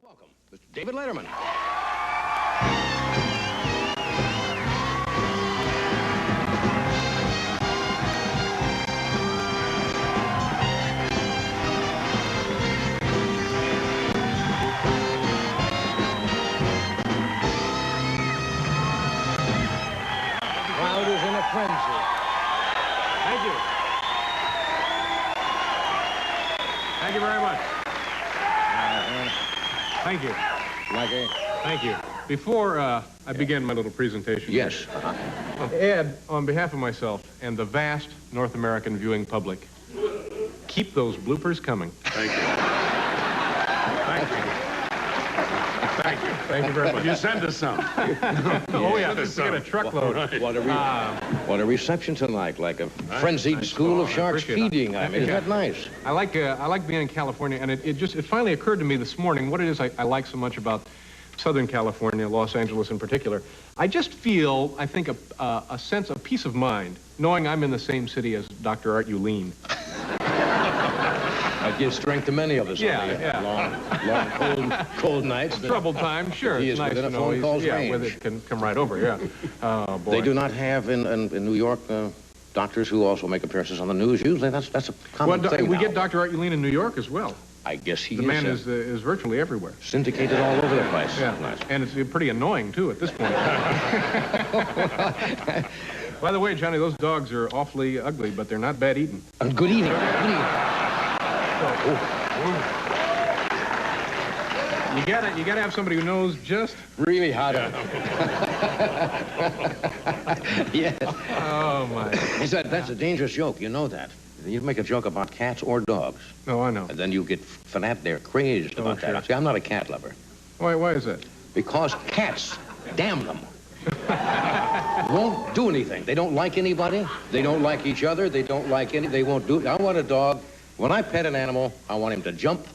Welcome, Mr. David Letterman. Crowd is in a frenzy. Thank you. Thank you very much. Thank you. Thank you. Before I begin my little presentation. Yes. Ed, on behalf of myself and the vast North American viewing public, keep those bloopers coming. Thank you. Thank you. Thank you. Thank you very much. You send us some. Oh, yeah, we got a truckload. What a reception tonight, like a frenzied school of sharks feeding. I mean, isn't that nice? I like being in California, and it finally occurred to me this morning what it is I like so much about Southern California, Los Angeles in particular. I just feel, I think, a sense of peace of mind, knowing I'm in the same city as Dr. Art Ulene. That gives strength to many of us. Yeah. Long, cold nights. Troubled times, sure. He it's is nice within to a know phone call's range. where it can come right over, yeah. Oh, boy. They do not have in New York doctors who also make appearances on the news. Usually that's a common thing we now. get Dr. Art Ulene in New York as well. I guess he The man is virtually everywhere. syndicated all over the place. Yeah, and it's pretty annoying, too, at this point. By the way, Johnny, those dogs are awfully ugly, but they're not bad eating. Good eating. You gotta have somebody who knows just... Really hot. Yeah. Oh, my. That's a dangerous joke. You know that. You make a joke about cats or dogs. No, I know. And then you get they're crazed about sure. that. See, I'm not a cat lover. Why is that? Because cats, damn them, won't do anything. They don't like anybody. They don't like each other. They don't like they won't do... I want a dog. When I pet an animal, I want him to jump,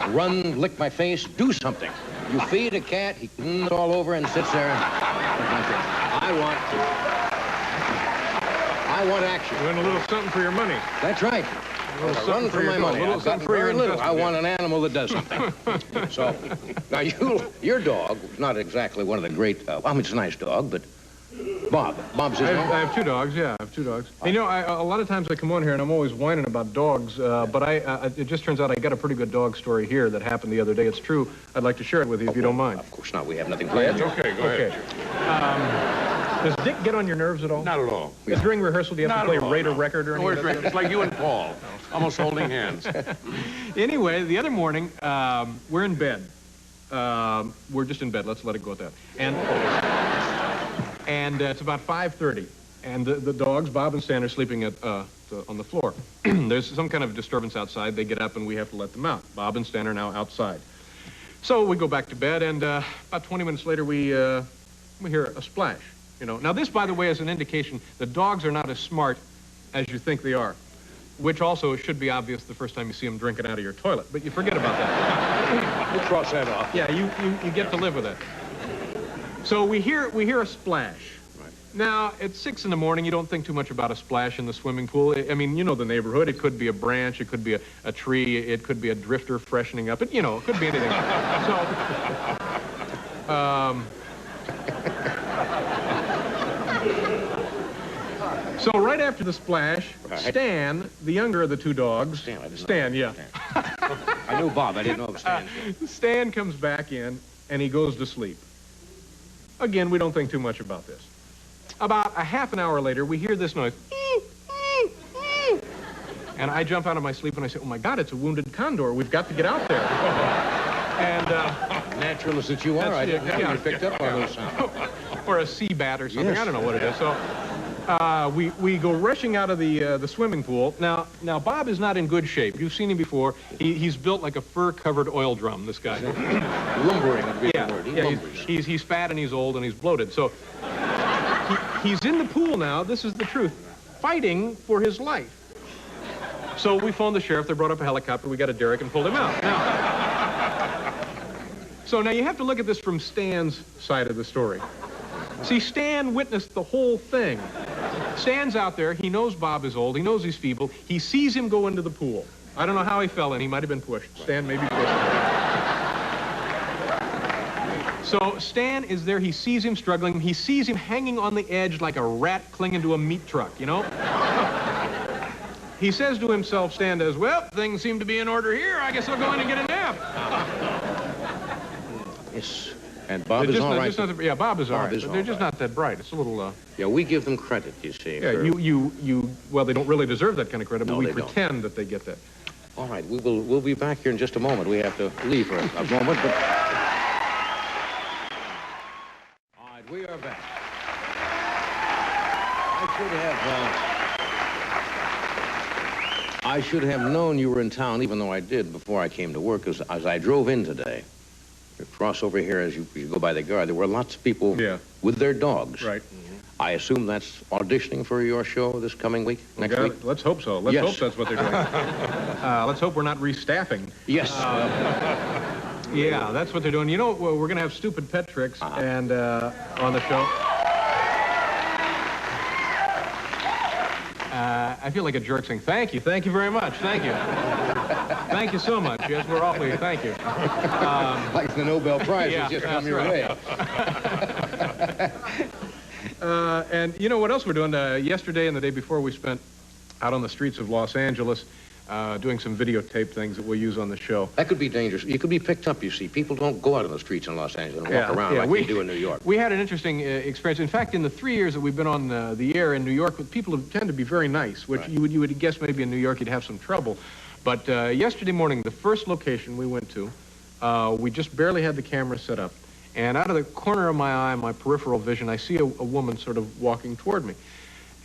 run, lick my face, do something. You feed a cat, he all over and sits there. I want action. You want a little something for your money. That's right. A little Run for my money. A little I've something gotten for your very little. investment. I want an animal that does something. So, now your dog is not exactly one of the great, I mean, it's a nice dog, but Bob's his I name? have two dogs, yeah, I have two dogs. You know, a lot of times I come on here and I'm always whining about dogs, but it just turns out I got a pretty good dog story here that happened the other day. It's true. I'd like to share it with you if you don't mind. Of course not. We have nothing planned. Okay, go ahead. Does Dick get on your nerves at all? Not at all. During rehearsal, do you have Not to play at all, Raider no. record or No, anything? it's like you and Paul, almost holding hands. Anyway, the other morning, we're in bed. We're just in bed. Let's let it go at that. And it's about 5:30, and the dogs, Bob and Stan, are sleeping on the floor. There's some kind of disturbance outside. They get up, and we have to let them out. Bob and Stan are now outside. So we go back to bed, and about 20 minutes later, we hear a splash. You know. Now, this, by the way, is an indication that dogs are not as smart as you think they are, which also should be obvious the first time you see them drinking out of your toilet. But you forget about that. We'll cross that off. Yeah, you get to live with it. So we hear a splash. Right. Now, at 6 in the morning, you don't think too much about a splash in the swimming pool. I mean, you know the neighborhood. It could be a branch. It could be a tree. It could be a drifter freshening up. It could be anything. So right after the splash, Stan, the younger of the two dogs... Stan, yeah. I knew Bob. I didn't know it was Stan. Stan comes back in, and he goes to sleep. Again, we don't think too much about this. About a half an hour later, we hear this noise. And I jump out of my sleep, and I say, oh, my God, it's a wounded condor. We've got to get out there. And... naturalist that you are, I didn't know you picked up on those sounds. Or a sea bat or something. Yes. I don't know what it is. So... we go rushing out of the swimming pool. Now Bob is not in good shape. You've seen him before. He's built like a fur-covered oil drum, this guy. Lumbering would be the word. He's fat and he's old and he's bloated. So he's in the pool now, this is the truth, fighting for his life. So we phoned the sheriff. They brought up a helicopter. We got a derrick and pulled him out. So now you have to look at this from Stan's side of the story. See, Stan witnessed the whole thing. Stan's out there. He knows Bob is old. He knows he's feeble. He sees him go into the pool. I don't know how he fell in. He might have been pushed. Stan may be pushed. So Stan is there. He sees him struggling. He sees him hanging on the edge like a rat clinging to a meat truck, you know? He says to himself, Stan does, well, things seem to be in order here. I guess I'll go in and get a nap. Yes. And Bob is all right. Yeah, Bob is all right. Is But all they're just right. not that bright. It's a little... Yeah, we give them credit, you see. Yeah, for- well, they don't really deserve that kind of credit, but No, we they don't. pretend that they get that. All right, we'll be back here in just a moment. We have to leave for a moment, but... All right, we are back. I should have known you were in town, even though I did before I came to work, as I drove in today. You cross over here as you go by the guard, there were lots of people with their dogs. Right. I assume that's auditioning for your show this coming week, next week? Let's hope so. Let's hope that's what they're doing. Let's hope we're not restaffing. Yes. Yeah, that's what they're doing. You know, we're going to have stupid pet tricks and on the show. I feel like a jerk saying, thank you very much, thank you. Thank you so much. Yes, we're awfully, thank you. Like the Nobel Prize has just come your way. And you know what else we're doing? Yesterday and the day before, we spent out on the streets of Los Angeles doing some videotape things that we'll use on the show. That could be dangerous. You could be picked up, you see. People don't go out on the streets in Los Angeles and walk around like we do in New York. We had an interesting experience. In fact, in the 3 years that we've been on the air in New York, people tend to be very nice, which you would guess maybe in New York you'd have some trouble. But yesterday morning, the first location we went to, we just barely had the camera set up. And out of the corner of my eye, my peripheral vision, I see a woman sort of walking toward me.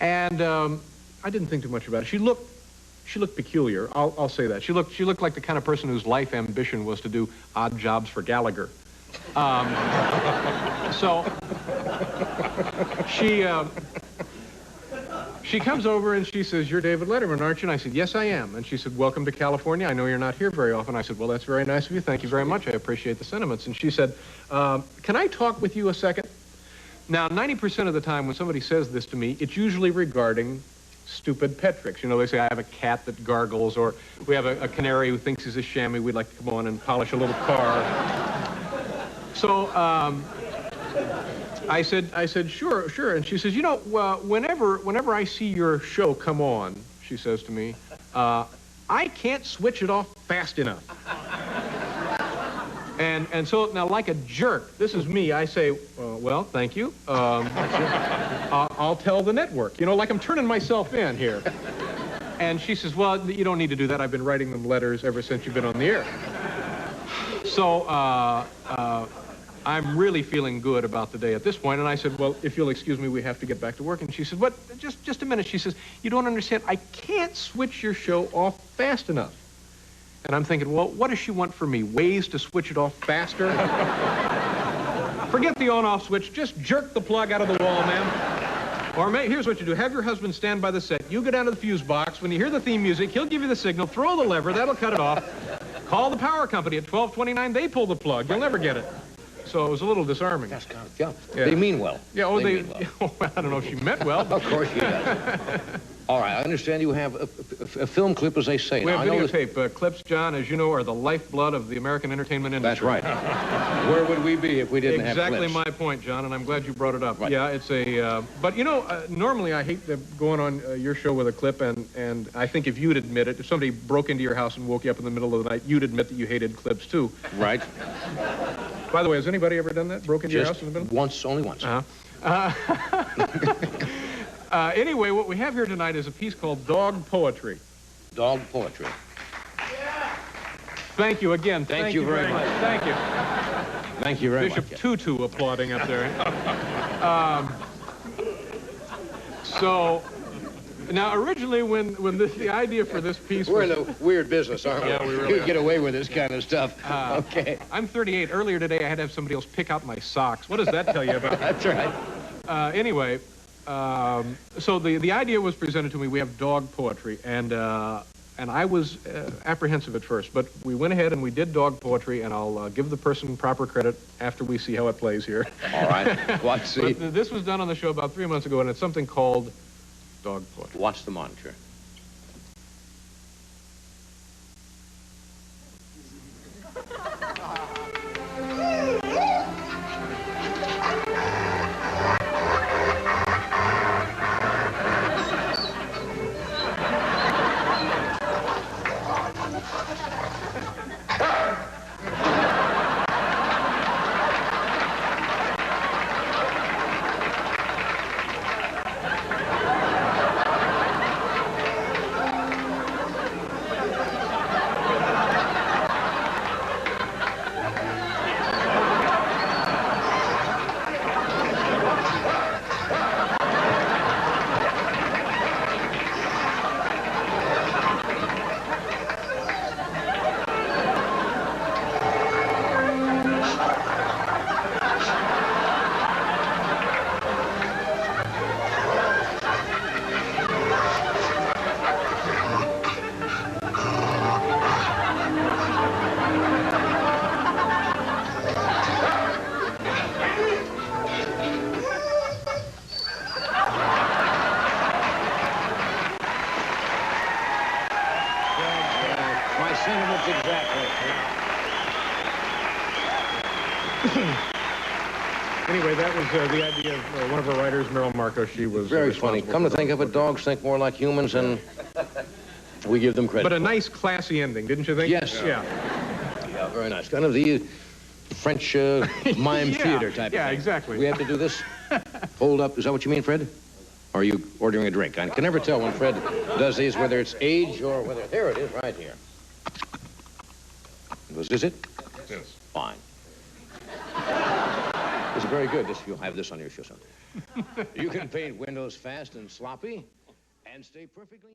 And I didn't think too much about it. She looked peculiar. I'll say that. She looked like the kind of person whose life ambition was to do odd jobs for Gallagher. So she comes over and she says, "You're David Letterman, aren't you?" And I said, "Yes, I am." And she said, "Welcome to California. I know you're not here very often." I said, "Well, that's very nice of you. Thank you very much. I appreciate the sentiments." And she said, "Can I talk with you a second?" Now, 90% of the time when somebody says this to me, it's usually regarding stupid pet tricks. You know, they say, I have a cat that gargles, or we have a canary who thinks he's a chamois. We'd like to come on and polish a little car. So I said, sure. And she says, you know, whenever I see your show come on, she says to me, I can't switch it off fast enough. And so now, like a jerk, this is me, I say, well, thank you. I'll tell the network. You know, like I'm turning myself in here. And she says, well, you don't need to do that. I've been writing them letters ever since you've been on the air. So I'm really feeling good about the day at this point. And I said, well, if you'll excuse me, we have to get back to work. And she said, what? Just a minute. She says, you don't understand. I can't switch your show off fast enough. And I'm thinking, well, what does she want from me? Ways to switch it off faster? Forget the on-off switch. Just jerk the plug out of the wall, ma'am. Or here's what you do. Have your husband stand by the set. You go down to the fuse box. When you hear the theme music, he'll give you the signal. Throw the lever. That'll cut it off. Call the power company at 1229. They pull the plug. You'll never get it. So it was a little disarming. That's kind of, They mean well. Yeah, they mean well. I don't know if she meant well. Of course she does. All right, I understand you have a film clip, as they say. We have now, videotape. Clips, John, as you know, are the lifeblood of the American entertainment industry. That's right. Where would we be if we didn't have clips? Exactly my point, John, and I'm glad you brought it up. Right. Yeah, it's a... but, you know, normally I hate going on your show with a clip, and I think if you'd admit it, if somebody broke into your house and woke you up in the middle of the night, you'd admit that you hated clips, too. Right. By the way, has anybody ever done that? Broke into your house in the middle? Once, only once. Anyway, what we have here tonight is a piece called Dog Poetry. Dog poetry. Thank you again. Thank you very much. Thank you. Thank you very much. Bishop Tutu applauding up there. So, now originally when the idea for this piece We're in a weird business, aren't we? Yeah, we really You are. get away with this kind of stuff. Okay. I'm 38. Earlier today, I had to have somebody else pick out my socks. What does that tell you about? That's right. Anyway, so the idea was presented to me. We have dog poetry, and I was apprehensive at first, but we went ahead and we did dog poetry, and I'll give the person proper credit after we see how it plays here. All right. Let's see. But this was done on the show about 3 months ago, and it's something called dog poetry. Watch the monitor. sentiments exactly. Anyway, that was the idea of one of our writers, Meryl Marco. She was Very funny. Come to think of it, dogs think more like humans, and we give them credit. But a nice, classy ending, didn't you think? Yes. Yeah. Yeah, very nice. Kind of the French mime theater type of thing. Yeah, exactly. We have to do this? Hold up. Is that what you mean, Fred? Or are you ordering a drink? I can never tell when Fred does these, whether it's age or whether... There it is, right here. Was this it? Yes. Fine. This is very good. You'll have this on your show someday. You can paint windows fast and sloppy and stay perfectly...